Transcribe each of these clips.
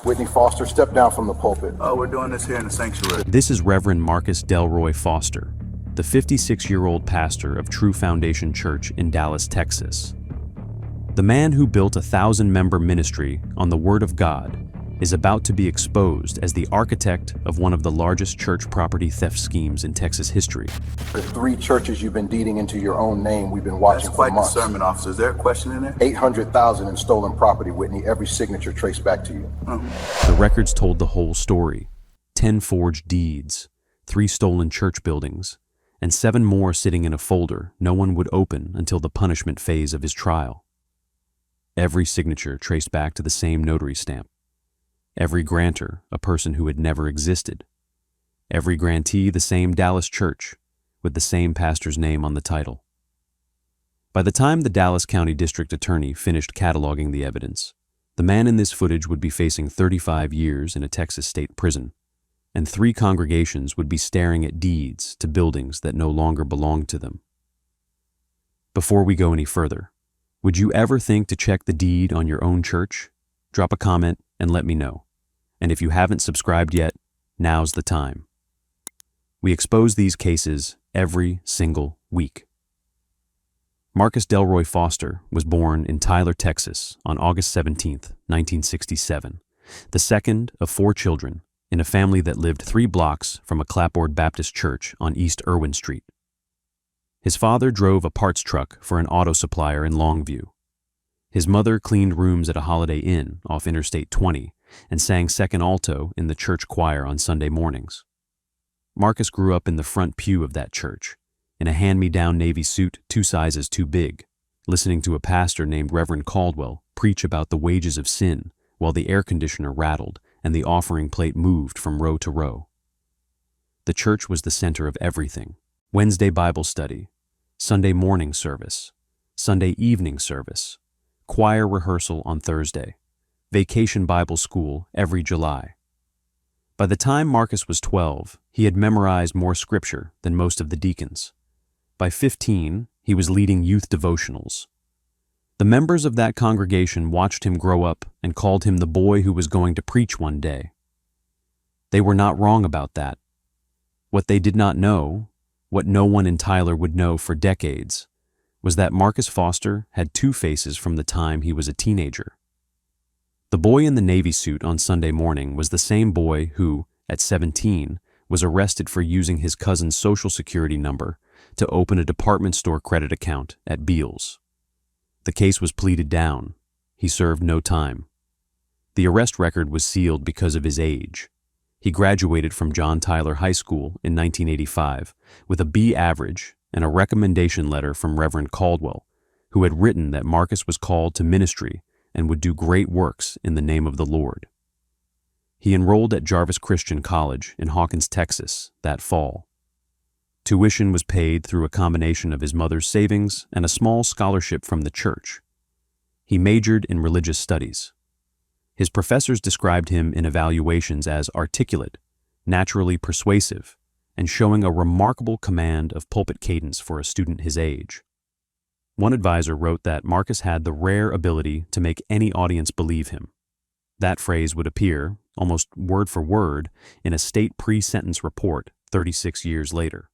Whitney Foster, step down from the pulpit. Oh, we're doing this here in the sanctuary. This is Reverend Marcus Delroy Foster, the 56-year-old pastor of True Foundation Church in Dallas, Texas. The man who built a 1,000-member ministry on the Word of God is about to be exposed as the architect of one of the largest church property theft schemes in Texas history. The 3 churches you've been deeding into your own name, we've been watching for months. That's quite the sermon, officer. Is there a question in there? $800,000 in stolen property, Whitney. Every signature traced back to you. The records told the whole story. 10 forged deeds, 3 stolen church buildings, and 7 more sitting in a folder no one would open until the punishment phase of his trial. Every signature traced back to the same notary stamp. Every grantor, a person who had never existed. Every grantee, the same Dallas church, with the same pastor's name on the title. By the time the Dallas County District Attorney finished cataloging the evidence, the man in this footage would be facing 35 years in a Texas state prison, and 3 congregations would be staring at deeds to buildings that no longer belonged to them. Before we go any further, would you ever think to check the deed on your own church? Drop a comment and let me know. And if you haven't subscribed yet, now's the time. We expose these cases every single week. Marcus Delroy Foster was born in Tyler, Texas on August 17, 1967, the second of 4 children in a family that lived 3 blocks from a clapboard Baptist church on East Irwin Street. His father drove a parts truck for an auto supplier in Longview. His mother cleaned rooms at a Holiday Inn off Interstate 20 and sang second alto in the church choir on Sunday mornings. Marcus grew up in the front pew of that church, in a hand-me-down Navy suit 2 sizes too big, listening to a pastor named Reverend Caldwell preach about the wages of sin while the air conditioner rattled and the offering plate moved from row to row. The church was the center of everything. Wednesday Bible study, Sunday morning service, Sunday evening service, choir rehearsal on Thursday, vacation Bible school every July. By the time Marcus was 12, he had memorized more scripture than most of the deacons. By 15, he was leading youth devotionals. The members of that congregation watched him grow up and called him the boy who was going to preach one day. They were not wrong about that. What they did not know, what no one in Tyler would know for decades, was that Marcus Foster had 2 faces from the time he was a teenager. The boy in the Navy suit on Sunday morning was the same boy who, at 17, was arrested for using his cousin's social security number to open a department store credit account at Beal's. The case was pleaded down. He served no time. The arrest record was sealed because of his age. He graduated from John Tyler High School in 1985 with a B average and a recommendation letter from Reverend Caldwell, who had written that Marcus was called to ministry and would do great works in the name of the Lord. He enrolled at Jarvis Christian College in Hawkins, Texas, that fall. Tuition was paid through a combination of his mother's savings and a small scholarship from the church. He majored in religious studies. His professors described him in evaluations as articulate, naturally persuasive, and showing a remarkable command of pulpit cadence for a student his age. One advisor wrote that Marcus had the rare ability to make any audience believe him. That phrase would appear, almost word for word, in a state pre-sentence report 36 years later.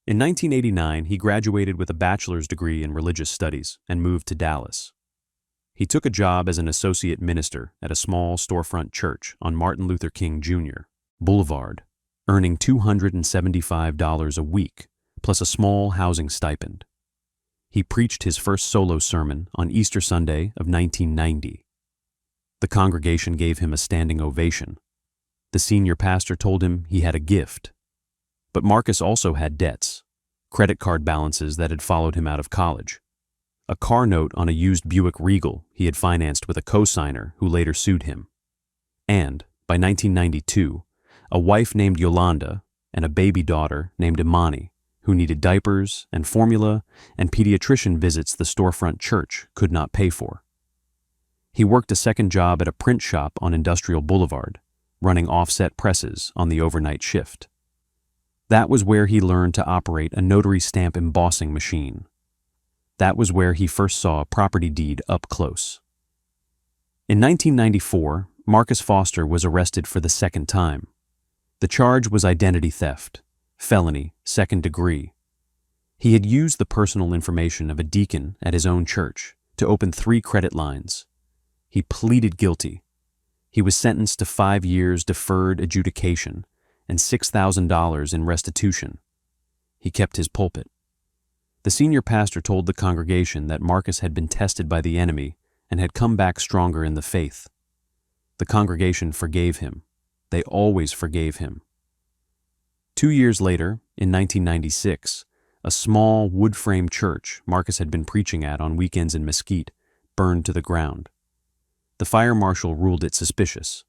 In 1989, he graduated with a bachelor's degree in religious studies and moved to Dallas. He took a job as an associate minister at a small storefront church on Martin Luther King Jr. Boulevard, earning $275 a week, plus a small housing stipend. He preached his first solo sermon on Easter Sunday of 1990. The congregation gave him a standing ovation. The senior pastor told him he had a gift. But Marcus also had debts, credit card balances that had followed him out of college, a car note on a used Buick Regal he had financed with a co-signer who later sued him, and, by 1992, a wife named Yolanda and a baby daughter named Imani, who needed diapers and formula and pediatrician visits the storefront church could not pay for. He worked a second job at a print shop on Industrial Boulevard, running offset presses on the overnight shift. That was where he learned to operate a notary stamp embossing machine. That was where he first saw a property deed up close. In 1994, Marcus Foster was arrested for the second time. The charge was identity theft, felony, second degree. He had used the personal information of a deacon at his own church to open 3 credit lines. He pleaded guilty. He was sentenced to 5 years deferred adjudication and $6,000 in restitution. He kept his pulpit. The senior pastor told the congregation that Marcus had been tested by the enemy and had come back stronger in the faith. The congregation forgave him. They always forgave him. 2 years later, in 1996, a small wood-frame church Marcus had been preaching at on weekends in Mesquite burned to the ground. The fire marshal ruled it suspicious.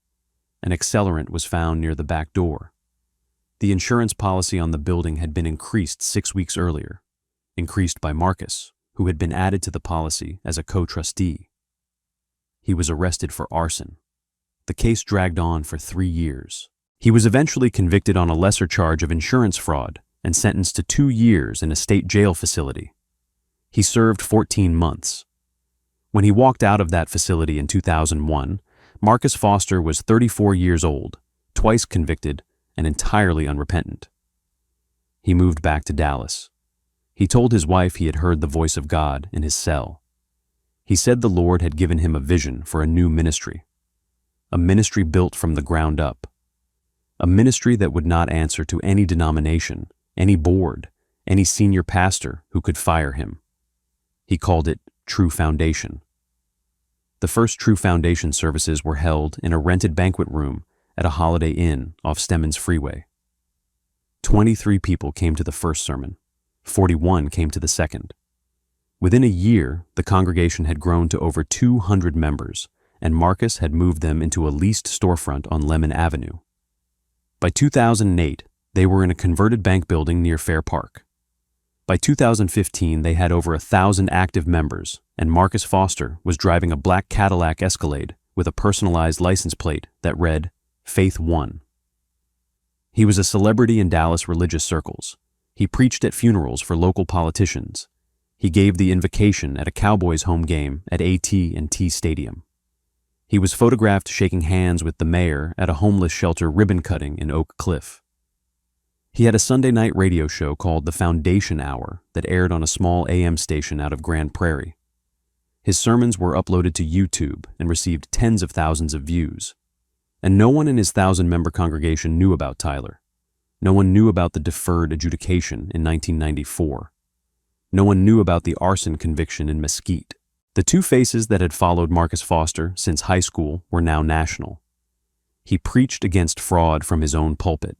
An accelerant was found near the back door. The insurance policy on the building had been increased 6 weeks earlier, increased by Marcus, who had been added to the policy as a co-trustee. He was arrested for arson. The case dragged on for 3 years. He was eventually convicted on a lesser charge of insurance fraud and sentenced to 2 years in a state jail facility. He served 14 months. When he walked out of that facility in 2001, Marcus Foster was 34 years old, twice convicted, and entirely unrepentant. He moved back to Dallas. He told his wife he had heard the voice of God in his cell. He said the Lord had given him a vision for a new ministry, a ministry built from the ground up, a ministry that would not answer to any denomination, any board, any senior pastor who could fire him. He called it True Foundation. The first True Foundation services were held in a rented banquet room at a Holiday Inn off Stemmons Freeway. 23 people came to the first sermon. 41 came to the second. Within a year, the congregation had grown to over 200 members, and Marcus had moved them into a leased storefront on Lemon Avenue. By 2008, they were in a converted bank building near Fair Park. By 2015, they had over 1,000 active members, and Marcus Foster was driving a black Cadillac Escalade with a personalized license plate that read, Faith One. He was a celebrity in Dallas religious circles. He preached at funerals for local politicians. He gave the invocation at a Cowboys home game at AT&T Stadium. He was photographed shaking hands with the mayor at a homeless shelter ribbon cutting in Oak Cliff. He had a Sunday night radio show called The Foundation Hour that aired on a small AM station out of Grand Prairie. His sermons were uploaded to YouTube and received tens of thousands of views. And no one in his 1,000-member congregation knew about Tyler. No one knew about the deferred adjudication in 1994. No one knew about the arson conviction in Mesquite. The 2 faces that had followed Marcus Foster since high school were now national. He preached against fraud from his own pulpit.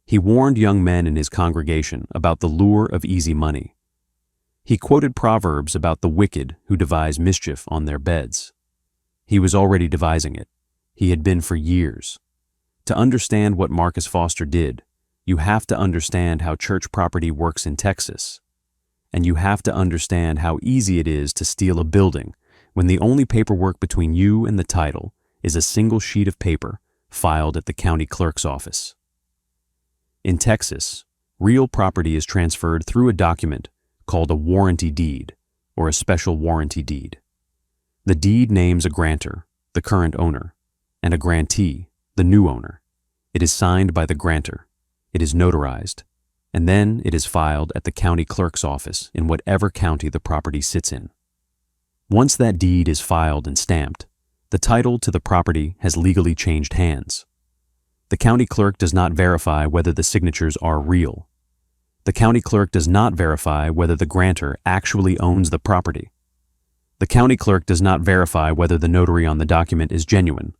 He warned young men in his congregation about the lure of easy money. He quoted proverbs about the wicked who devise mischief on their beds. He was already devising it. He had been for years. To understand what Marcus Foster did, you have to understand how church property works in Texas. And you have to understand how easy it is to steal a building when the only paperwork between you and the title is a single sheet of paper filed at the county clerk's office. In Texas, real property is transferred through a document called a warranty deed or a special warranty deed. The deed names a grantor, the current owner, and a grantee, the new owner. It is signed by the grantor. It is notarized, and then it is filed at the county clerk's office in whatever county the property sits in. Once that deed is filed and stamped, the title to the property has legally changed hands. The county clerk does not verify whether the signatures are real. The county clerk does not verify whether the grantor actually owns the property. The county clerk does not verify whether the notary on the document is genuine.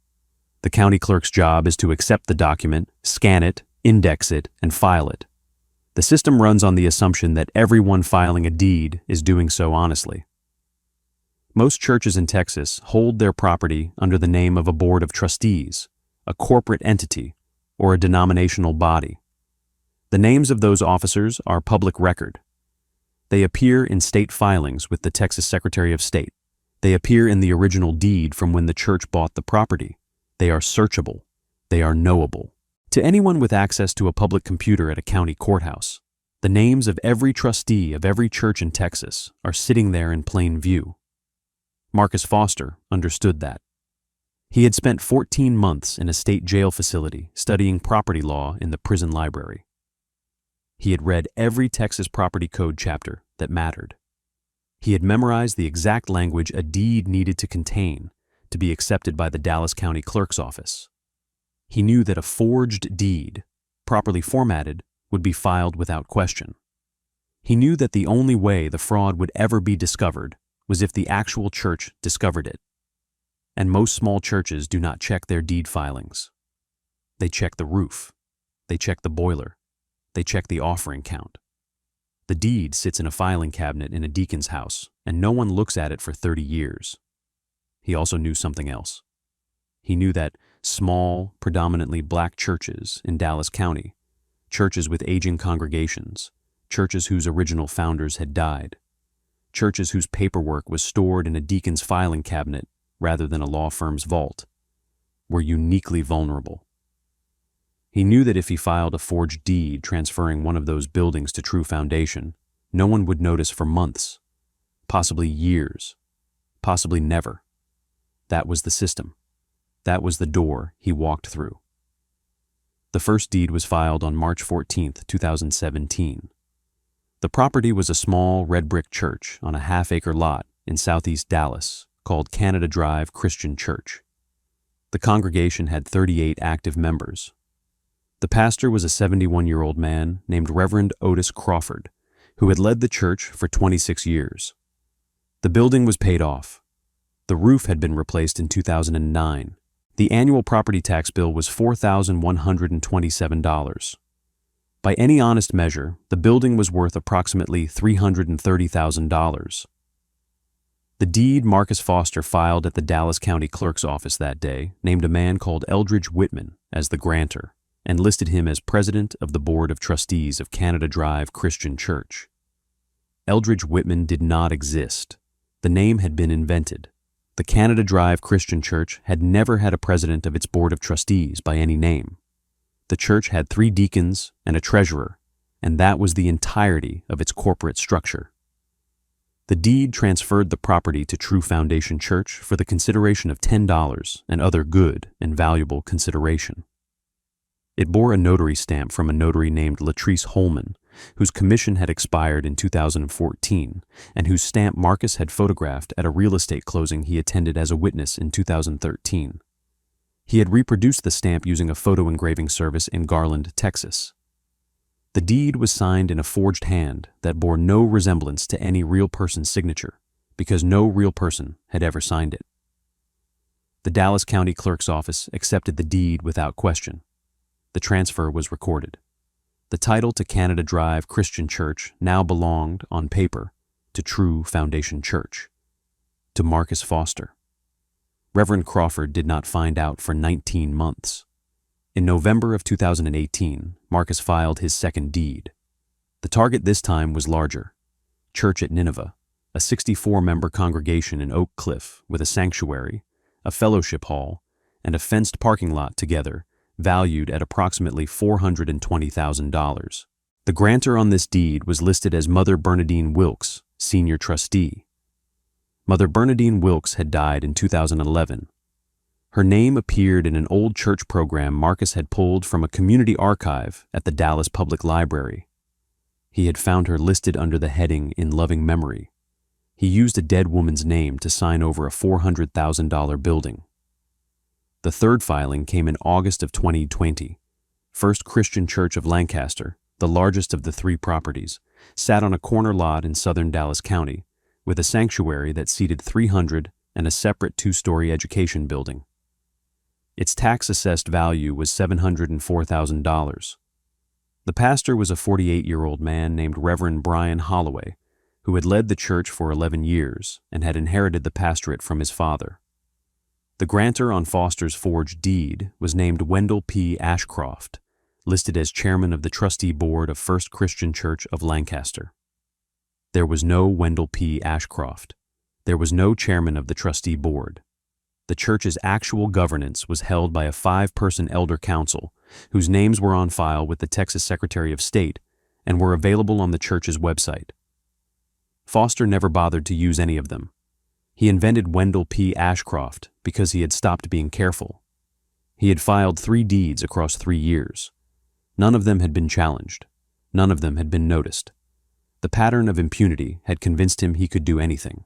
The county clerk's job is to accept the document, scan it, index it, and file it. The system runs on the assumption that everyone filing a deed is doing so honestly. Most churches in Texas hold their property under the name of a board of trustees, a corporate entity, or a denominational body. The names of those officers are public record. They appear in state filings with the Texas Secretary of State. They appear in the original deed from when the church bought the property. They are searchable. They are knowable. To anyone with access to a public computer at a county courthouse, the names of every trustee of every church in Texas are sitting there in plain view. Marcus Foster understood that. He had spent 14 months in a state jail facility studying property law in the prison library. He had read every Texas property code chapter that mattered. He had memorized the exact language a deed needed to contain to be accepted by the Dallas County Clerk's office. He knew that a forged deed, properly formatted, would be filed without question. He knew that the only way the fraud would ever be discovered was if the actual church discovered it. And most small churches do not check their deed filings. They check the roof. They check the boiler. They check the offering count. The deed sits in a filing cabinet in a deacon's house, and no one looks at it for 30 years. He also knew something else. He knew that small, predominantly black churches in Dallas County, churches with aging congregations, churches whose original founders had died, churches whose paperwork was stored in a deacon's filing cabinet rather than a law firm's vault, were uniquely vulnerable. He knew that if he filed a forged deed transferring one of those buildings to True Foundation, no one would notice for months, possibly years, possibly never. That was the system. That was the door he walked through. The first deed was filed on March 14, 2017. The property was a small red brick church on a half-acre lot in southeast Dallas called Canada Drive Christian Church. The congregation had 38 active members. The pastor was a 71-year-old man named Reverend Otis Crawford, who had led the church for 26 years. The building was paid off. The roof had been replaced in 2009. The annual property tax bill was $4,127. By any honest measure, the building was worth approximately $330,000. The deed Marcus Foster filed at the Dallas County Clerk's office that day named a man called Eldridge Whitman as the grantor and listed him as president of the Board of Trustees of Canada Drive Christian Church. Eldridge Whitman did not exist. The name had been invented. The Canada Drive Christian Church had never had a president of its Board of Trustees by any name. The church had 3 deacons and a treasurer, and that was the entirety of its corporate structure. The deed transferred the property to True Foundation Church for the consideration of $10 and other good and valuable consideration. It bore a notary stamp from a notary named Latrice Holman, whose commission had expired in 2014, and whose stamp Marcus had photographed at a real estate closing he attended as a witness in 2013. He had reproduced the stamp using a photo engraving service in Garland, Texas. The deed was signed in a forged hand that bore no resemblance to any real person's signature, because no real person had ever signed it. The Dallas County Clerk's office accepted the deed without question. The transfer was recorded. The title to Canada Drive Christian Church now belonged, on paper, to True Foundation Church, to Marcus Foster. Reverend Crawford did not find out for 19 months. In November of 2018, Marcus filed his second deed. The target this time was larger. Church at Nineveh, a 64-member congregation in Oak Cliff with a sanctuary, a fellowship hall, and a fenced parking lot together, valued at approximately $420,000. The grantor on this deed was listed as Mother Bernadine Wilkes, senior trustee. Mother Bernadine Wilkes had died in 2011. Her name appeared in an old church program Marcus had pulled from a community archive at the Dallas Public Library. He had found her listed under the heading "In Loving Memory." He used a dead woman's name to sign over a $400,000 building. The third filing came in August of 2020. First Christian Church of Lancaster, the largest of the 3 properties, sat on a corner lot in southern Dallas County, with a sanctuary that seated 300 and a separate 2-story education building. Its tax-assessed value was $704,000. The pastor was a 48-year-old man named Reverend Brian Holloway, who had led the church for 11 years and had inherited the pastorate from his father. The grantor on Foster's forged deed was named Wendell P. Ashcroft, listed as chairman of the trustee board of First Christian Church of Lancaster. There was no Wendell P. Ashcroft. There was no chairman of the trustee board. The church's actual governance was held by a 5-person elder council, whose names were on file with the Texas Secretary of State and were available on the church's website. Foster never bothered to use any of them. He invented Wendell P. Ashcroft because he had stopped being careful. He had filed 3 deeds across 3 years. None of them had been challenged. None of them had been noticed. The pattern of impunity had convinced him he could do anything.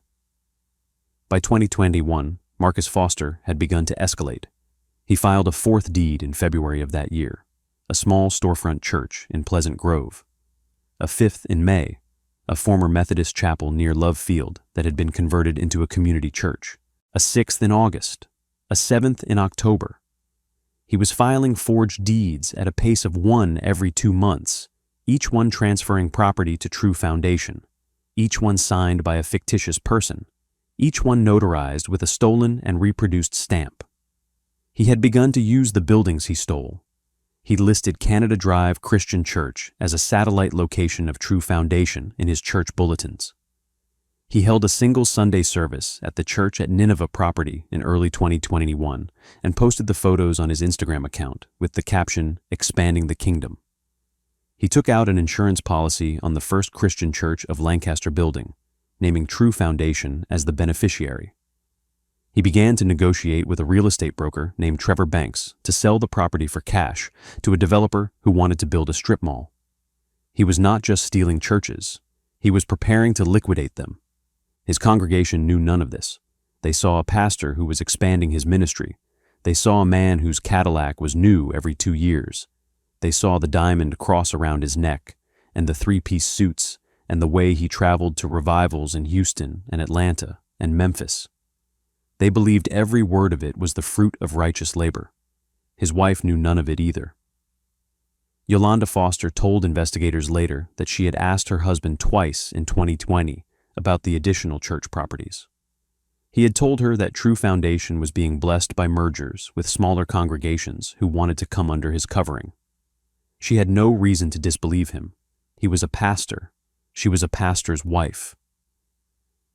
By 2021, Marcus Foster had begun to escalate. He filed a 4th deed in February of that year, a small storefront church in Pleasant Grove. A 5th in May, a former Methodist chapel near Love Field that had been converted into a community church. A 6th in August, a 7th in October. He was filing forged deeds at a pace of 1 every 2 months, each one transferring property to True Foundation, each one signed by a fictitious person, each one notarized with a stolen and reproduced stamp. He had begun to use the buildings he stole. He listed Canada Drive Christian Church as a satellite location of True Foundation in his church bulletins. He held a single Sunday service at the church at Nineveh property in early 2021 and posted the photos on his Instagram account with the caption, "Expanding the Kingdom." He took out an insurance policy on the First Christian Church of Lancaster building, naming True Foundation as the beneficiary. He began to negotiate with a real estate broker named Trevor Banks to sell the property for cash to a developer who wanted to build a strip mall. He was not just stealing churches, he was preparing to liquidate them. His congregation knew none of this. They saw a pastor who was expanding his ministry. They saw a man whose Cadillac was new every 2 years. They saw the diamond cross around his neck, and the 3-piece suits, and the way he traveled to revivals in Houston and Atlanta and Memphis. They believed every word of it was the fruit of righteous labor. His wife knew none of it either. Yolanda Foster told investigators later that she had asked her husband twice in 2020 about the additional church properties. He had told her that True Foundation was being blessed by mergers with smaller congregations who wanted to come under his covering. She had no reason to disbelieve him. He was a pastor. She was a pastor's wife.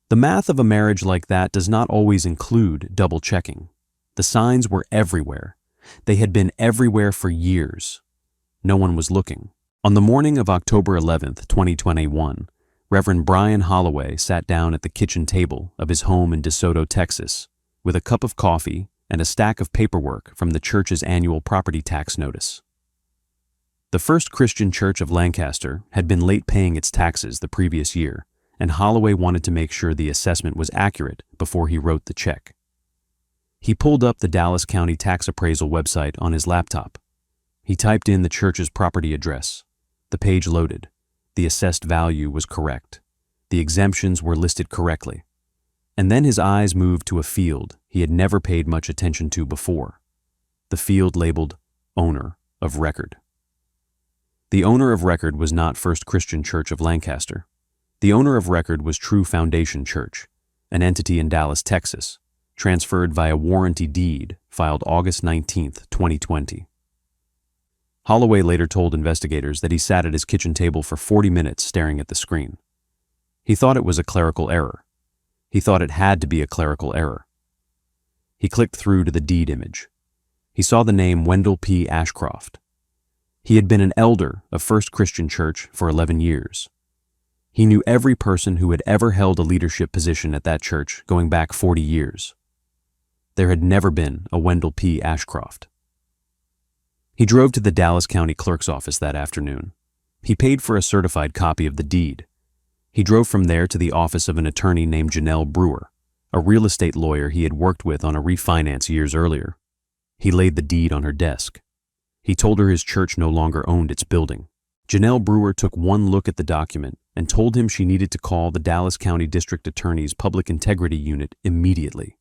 The math of a marriage like that does not always include double-checking. The signs were everywhere. They had been everywhere for years. No one was looking. On the morning of October 11th, 2021, Reverend Brian Holloway sat down at the kitchen table of his home in DeSoto, Texas, with a cup of coffee and a stack of paperwork from the church's annual property tax notice. The First Christian Church of Lancaster had been late paying its taxes the previous year, and Holloway wanted to make sure the assessment was accurate before he wrote the check. He pulled up the Dallas County Tax Appraisal website on his laptop. He typed in the church's property address. The page loaded. The assessed value was correct. The exemptions were listed correctly. And then his eyes moved to a field he had never paid much attention to before. The field labeled Owner of Record. The owner of record was not First Christian Church of Lancaster. The owner of record was True Foundation Church, an entity in Dallas, Texas, transferred via warranty deed filed August 19, 2020. Holloway later told investigators that he sat at his kitchen table for 40 minutes staring at the screen. He thought it was a clerical error. He thought it had to be a clerical error. He clicked through to the deed image. He saw the name Wendell P. Ashcroft. He had been an elder of First Christian Church for 11 years. He knew every person who had ever held a leadership position at that church going back 40 years. There had never been a Wendell P. Ashcroft. He drove to the Dallas County Clerk's office that afternoon. He paid for a certified copy of the deed. He drove from there to the office of an attorney named Janelle Brewer, a real estate lawyer he had worked with on a refinance years earlier. He laid the deed on her desk. He told her his church no longer owned its building. Janelle Brewer took one look at the document and told him she needed to call the Dallas County District Attorney's Public Integrity Unit immediately.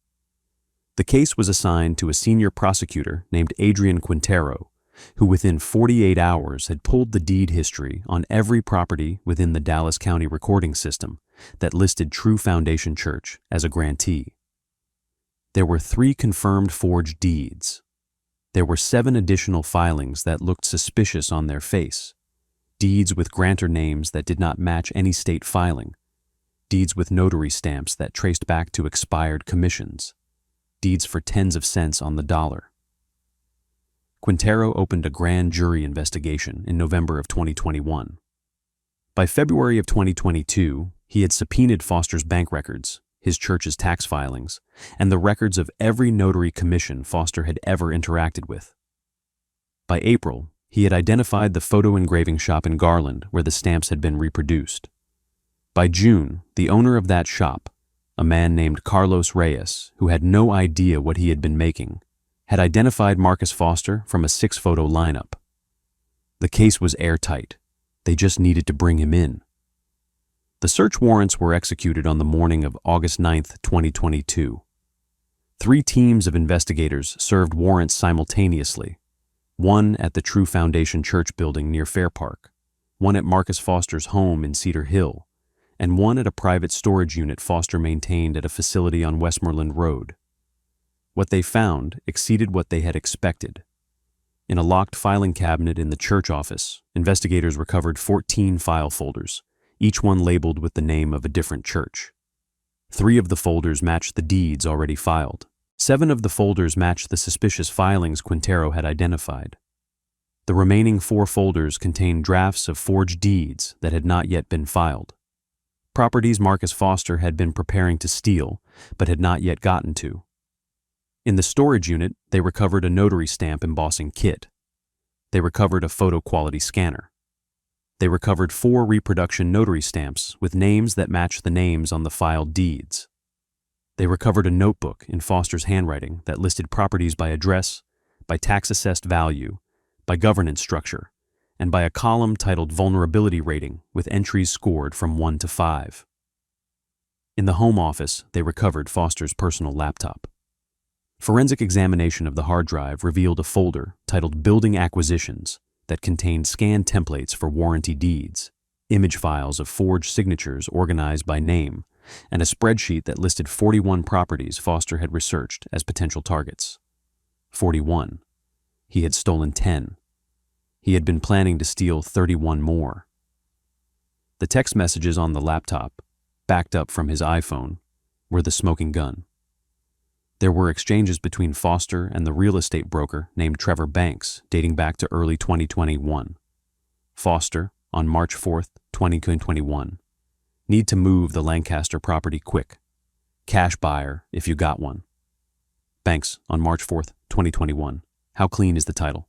The case was assigned to a senior prosecutor named Adrian Quintero, who within 48 hours had pulled the deed history on every property within the Dallas County recording system that listed True Foundation Church as a grantee. There were 3 confirmed forged deeds. There were 7 additional filings that looked suspicious on their face. Deeds with grantor names that did not match any state filing. Deeds with notary stamps that traced back to expired commissions. Deeds for tens of cents on the dollar. Quintero opened a grand jury investigation in November of 2021. By February of 2022, he had subpoenaed Foster's bank records, his church's tax filings, and the records of every notary commission Foster had ever interacted with. By April, he had identified the photo engraving shop in Garland where the stamps had been reproduced. By June, the owner of that shop, a man named Carlos Reyes, who had no idea what he had been making, had identified Marcus Foster from a 6-photo lineup. The case was airtight. They just needed to bring him in. The search warrants were executed on the morning of August 9, 2022. 3 teams of investigators served warrants simultaneously, one at the True Foundation Church building near Fair Park, one at Marcus Foster's home in Cedar Hill, and one at a private storage unit Foster maintained at a facility on Westmoreland Road. What they found exceeded what they had expected. In a locked filing cabinet in the church office, investigators recovered 14 file folders, each one labeled with the name of a different church. 3 of the folders matched the deeds already filed. 7 of the folders matched the suspicious filings Quintero had identified. The remaining 4 folders contained drafts of forged deeds that had not yet been filed. Properties Marcus Foster had been preparing to steal, but had not yet gotten to. In the storage unit, they recovered a notary stamp embossing kit. They recovered a photo quality scanner. They recovered 4 reproduction notary stamps with names that matched the names on the filed deeds. They recovered a notebook in Foster's handwriting that listed properties by address, by tax-assessed value, by governance structure, and by a column titled Vulnerability Rating with entries scored from 1 to 5. In the home office, they recovered Foster's personal laptop. Forensic examination of the hard drive revealed a folder titled Building Acquisitions that contained scanned templates for warranty deeds, image files of forged signatures organized by name, and a spreadsheet that listed 41 properties Foster had researched as potential targets. 41. He had stolen 10. He had been planning to steal 31 more. The text messages on the laptop, backed up from his iPhone, were the smoking gun. There were exchanges between Foster and the real estate broker named Trevor Banks dating back to early 2021. Foster, on March 4, 2021. Need to move the Lancaster property quick. Cash buyer if you got one. Banks, on March 4, 2021. How clean is the title?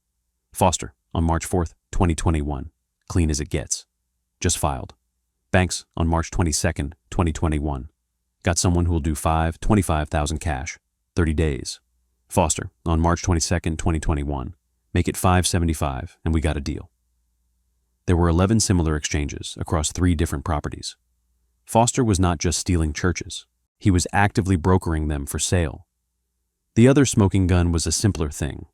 Foster, on March 4, 2021. Clean as it gets. Just filed. Banks, on March 22, 2021. Got someone who will do $25,000 cash. 30 days. Foster, on March 22, 2021. Make it $575 and we got a deal. There were 11 similar exchanges across 3 different properties. Foster was not just stealing churches. He was actively brokering them for sale. The other smoking gun was a simpler thing.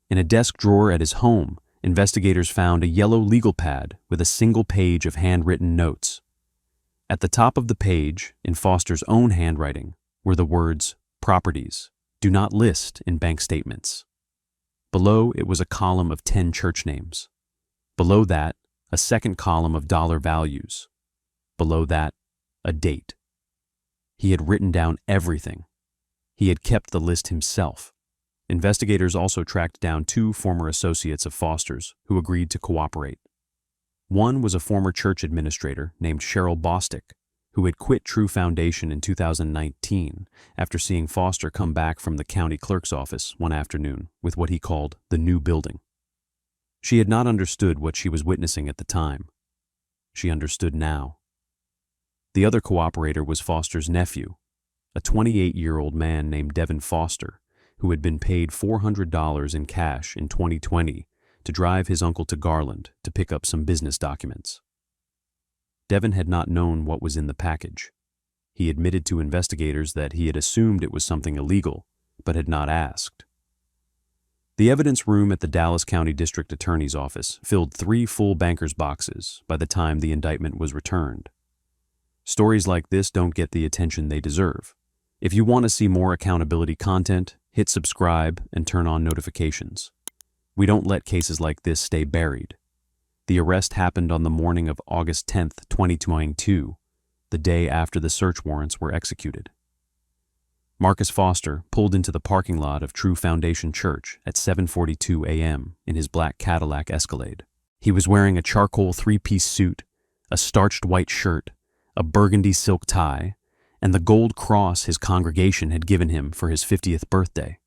In a desk drawer at his home, investigators found a yellow legal pad with a single page of handwritten notes. At the top of the page, in Foster's own handwriting, were the words, "Properties, do not list in bank statements." Below it was a column of 10 church names. Below that, a second column of dollar values. Below that, a date. He had written down everything. He had kept the list himself. Investigators also tracked down 2 former associates of Foster's who agreed to cooperate. One was a former church administrator named Cheryl Bostick, who had quit True Foundation in 2019 after seeing Foster come back from the county clerk's office one afternoon with what he called the new building. She had not understood what she was witnessing at the time. She understood now. The other cooperator was Foster's nephew, a 28-year-old man named Devin Foster, who had been paid $400 in cash in 2020 to drive his uncle to Garland to pick up some business documents. Devin had not known what was in the package. He admitted to investigators that he had assumed it was something illegal, but had not asked. The evidence room at the Dallas County District Attorney's Office filled 3 full banker's boxes by the time the indictment was returned. Stories like this don't get the attention they deserve. If you want to see more accountability content, hit subscribe and turn on notifications. We don't let cases like this stay buried. The arrest happened on the morning of August 10, 2022, the day after the search warrants were executed. Marcus Foster pulled into the parking lot of True Foundation Church at 7:42 a.m. in his black Cadillac Escalade. He was wearing a charcoal 3-piece suit, a starched white shirt, a burgundy silk tie, and the gold cross his congregation had given him for his 50th birthday.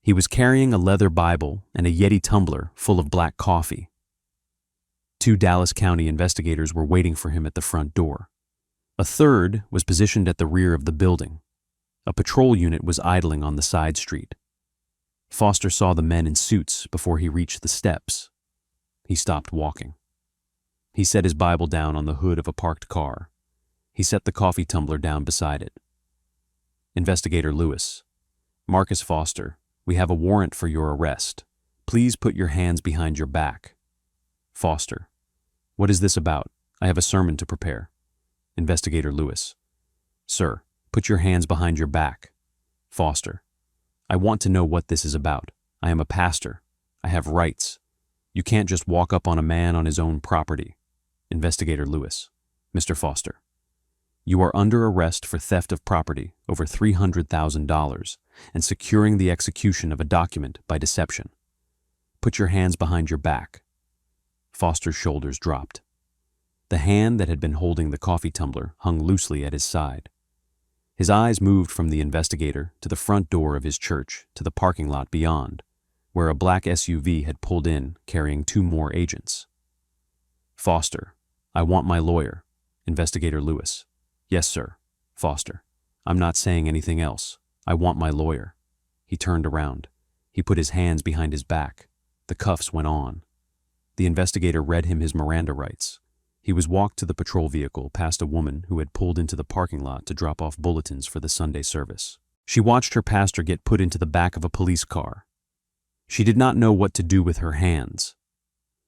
He was carrying a leather Bible and a Yeti tumbler full of black coffee. 2 Dallas County investigators were waiting for him at the front door. A third was positioned at the rear of the building. A patrol unit was idling on the side street. Foster saw the men in suits before he reached the steps. He stopped walking. He set his Bible down on the hood of a parked car. He set the coffee tumbler down beside it. Investigator Lewis. Marcus Foster, we have a warrant for your arrest. Please put your hands behind your back. Foster. What is this about? I have a sermon to prepare. Investigator Lewis. Sir, put your hands behind your back. Foster. I want to know what this is about. I am a pastor. I have rights. You can't just walk up on a man on his own property. Investigator Lewis. Mr. Foster. You are under arrest for theft of property over $300,000 and securing the execution of a document by deception. Put your hands behind your back. Foster's shoulders dropped. The hand that had been holding the coffee tumbler hung loosely at his side. His eyes moved from the investigator to the front door of his church to the parking lot beyond, where a black SUV had pulled in carrying 2 more agents. Foster. I want my lawyer. Investigator Lewis. Yes, sir. Foster. I'm not saying anything else. I want my lawyer. He turned around. He put his hands behind his back. The cuffs went on. The investigator read him his Miranda rights. He was walked to the patrol vehicle past a woman who had pulled into the parking lot to drop off bulletins for the Sunday service. She watched her pastor get put into the back of a police car. She did not know what to do with her hands.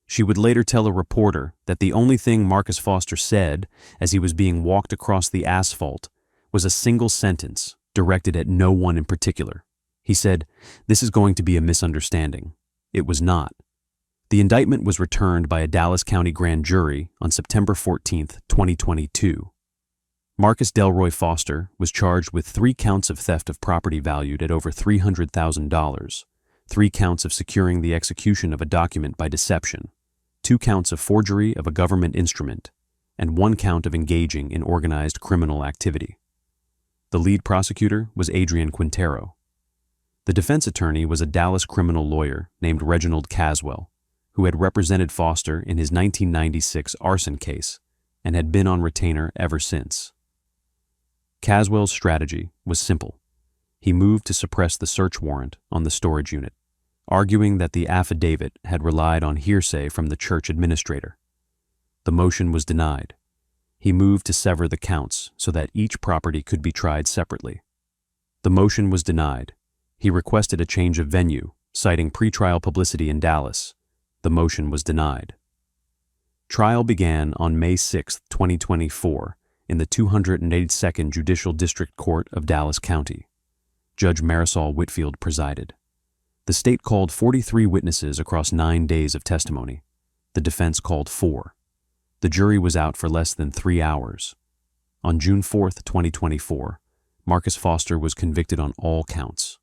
She would later tell a reporter that the only thing Marcus Foster said as he was being walked across the asphalt was a single sentence directed at no one in particular. He said, "This is going to be a misunderstanding." It was not. The indictment was returned by a Dallas County grand jury on September 14, 2022. Marcus Delroy Foster was charged with 3 counts of theft of property valued at over $300,000, 3 counts of securing the execution of a document by deception, 2 counts of forgery of a government instrument, and 1 count of engaging in organized criminal activity. The lead prosecutor was Adrian Quintero. The defense attorney was a Dallas criminal lawyer named Reginald Caswell, who had represented Foster in his 1996 arson case and had been on retainer ever since. Caswell's strategy was simple. He moved to suppress the search warrant on the storage unit, arguing that the affidavit had relied on hearsay from the church administrator. The motion was denied. He moved to sever the counts so that each property could be tried separately. The motion was denied. He requested a change of venue, citing pretrial publicity in Dallas. The motion was denied. Trial began on May 6, 2024, in the 282nd Judicial District Court of Dallas County. Judge Marisol Whitfield presided. The state called 43 witnesses across 9 days of testimony. The defense called 4. The jury was out for less than 3 hours. On June 4, 2024, Marcus Foster was convicted on all counts.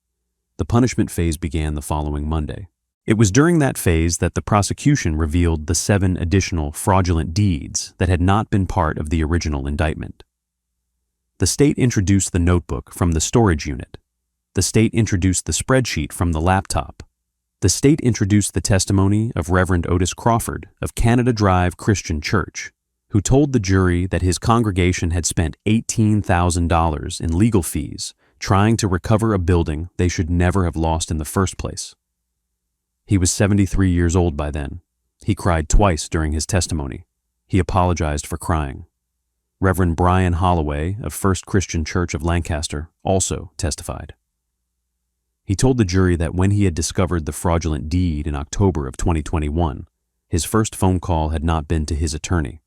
The punishment phase began the following Monday. It was during that phase that the prosecution revealed the 7 additional fraudulent deeds that had not been part of the original indictment. The state introduced the notebook from the storage unit. The state introduced the spreadsheet from the laptop. The state introduced the testimony of Reverend Otis Crawford of Canada Drive Christian Church, who told the jury that his congregation had spent $18,000 in legal fees trying to recover a building they should never have lost in the first place. He was 73 years old by then. He cried twice during his testimony. He apologized for crying. Reverend Brian Holloway of First Christian Church of Lancaster also testified. He told the jury that when he had discovered the fraudulent deed in October of 2021, his first phone call had not been to his attorney.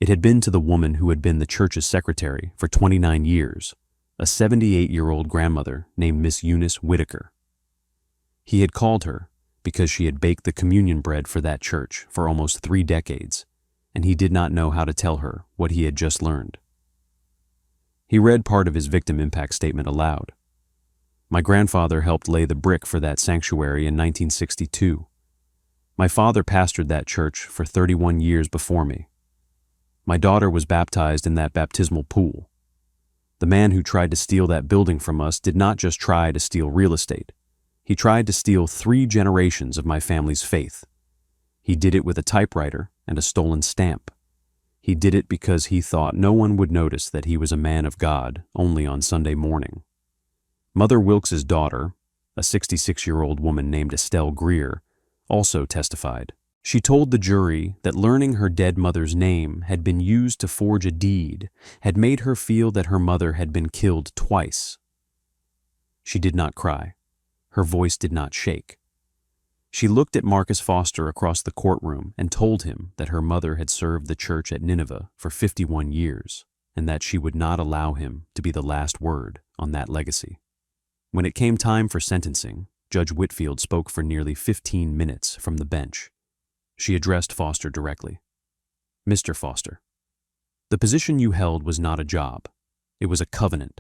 It had been to the woman who had been the church's secretary for 29 years, a 78-year-old grandmother named Miss Eunice Whitaker. He had called her because she had baked the communion bread for that church for almost 3 decades, and he did not know how to tell her what he had just learned. He read part of his victim impact statement aloud. My grandfather helped lay the brick for that sanctuary in 1962. My father pastored that church for 31 years before me. My daughter was baptized in that baptismal pool. The man who tried to steal that building from us did not just try to steal real estate. He tried to steal 3 generations of my family's faith. He did it with a typewriter and a stolen stamp. He did it because he thought no one would notice that he was a man of God only on Sunday morning. Mother Wilkes's daughter, a 66-year-old woman named Estelle Greer, also testified. She told the jury that learning her dead mother's name had been used to forge a deed had made her feel that her mother had been killed twice. She did not cry. Her voice did not shake. She looked at Marcus Foster across the courtroom and told him that her mother had served the church at Nineveh for 51 years and that she would not allow him to be the last word on that legacy. When it came time for sentencing, Judge Whitfield spoke for nearly 15 minutes from the bench. She addressed Foster directly. Mr. Foster, the position you held was not a job. It was a covenant.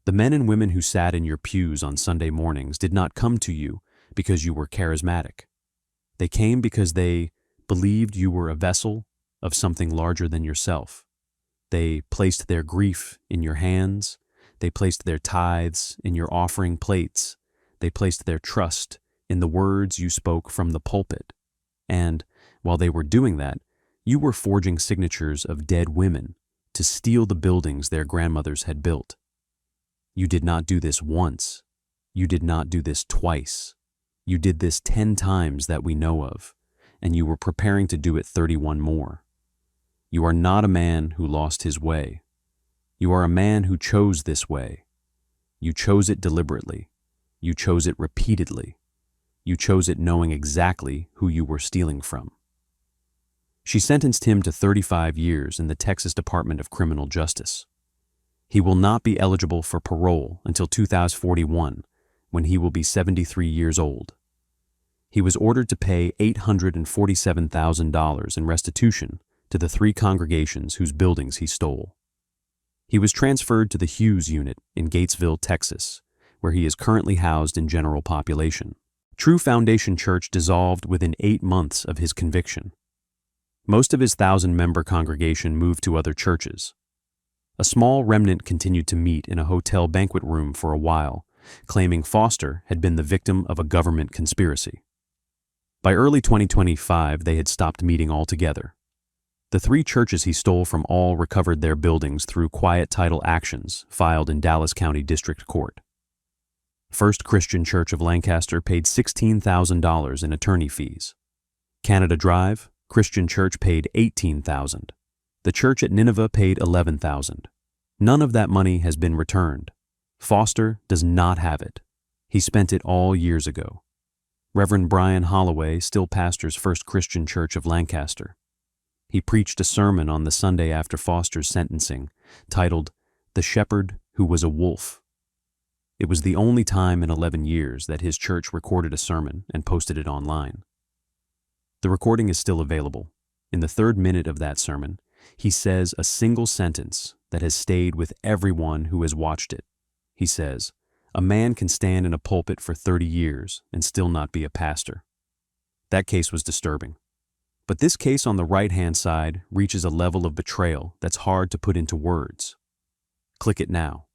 The men and women who sat in your pews on Sunday mornings did not come to you because you were charismatic. They came because they believed you were a vessel of something larger than yourself. They placed their grief in your hands. They placed their tithes in your offering plates. They placed their trust in the words you spoke from the pulpit. And while they were doing that, you were forging signatures of dead women to steal the buildings their grandmothers had built. You did not do this once. You did not do this twice. You did this 10 times that we know of, and you were preparing to do it 31 more. You are not a man who lost his way. You are a man who chose this way. You chose it deliberately. You chose it repeatedly. You chose it knowing exactly who you were stealing from. She sentenced him to 35 years in the Texas Department of Criminal Justice. He will not be eligible for parole until 2041, when he will be 73 years old. He was ordered to pay $847,000 in restitution to the 3 congregations whose buildings he stole. He was transferred to the Hughes Unit in Gatesville, Texas, where he is currently housed in general population. True Foundation Church dissolved within 8 months of his conviction. Most of his 1,000-member congregation moved to other churches. A small remnant continued to meet in a hotel banquet room for a while, claiming Foster had been the victim of a government conspiracy. By early 2025, they had stopped meeting altogether. The 3 churches he stole from all recovered their buildings through quiet title actions filed in Dallas County District Court. First Christian Church of Lancaster paid $16,000 in attorney fees. Canada Drive, Christian Church paid $18,000. The church at Nineveh paid $11,000. None of that money has been returned. Foster does not have it. He spent it all years ago. Reverend Brian Holloway still pastors First Christian Church of Lancaster. He preached a sermon on the Sunday after Foster's sentencing, titled, "The Shepherd Who Was a Wolf." It was the only time in 11 years that his church recorded a sermon and posted it online. The recording is still available. In the 3rd minute of that sermon, he says a single sentence that has stayed with everyone who has watched it. He says, "A man can stand in a pulpit for 30 years and still not be a pastor." That case was disturbing. But this case on the right-hand side reaches a level of betrayal that's hard to put into words. Click it now.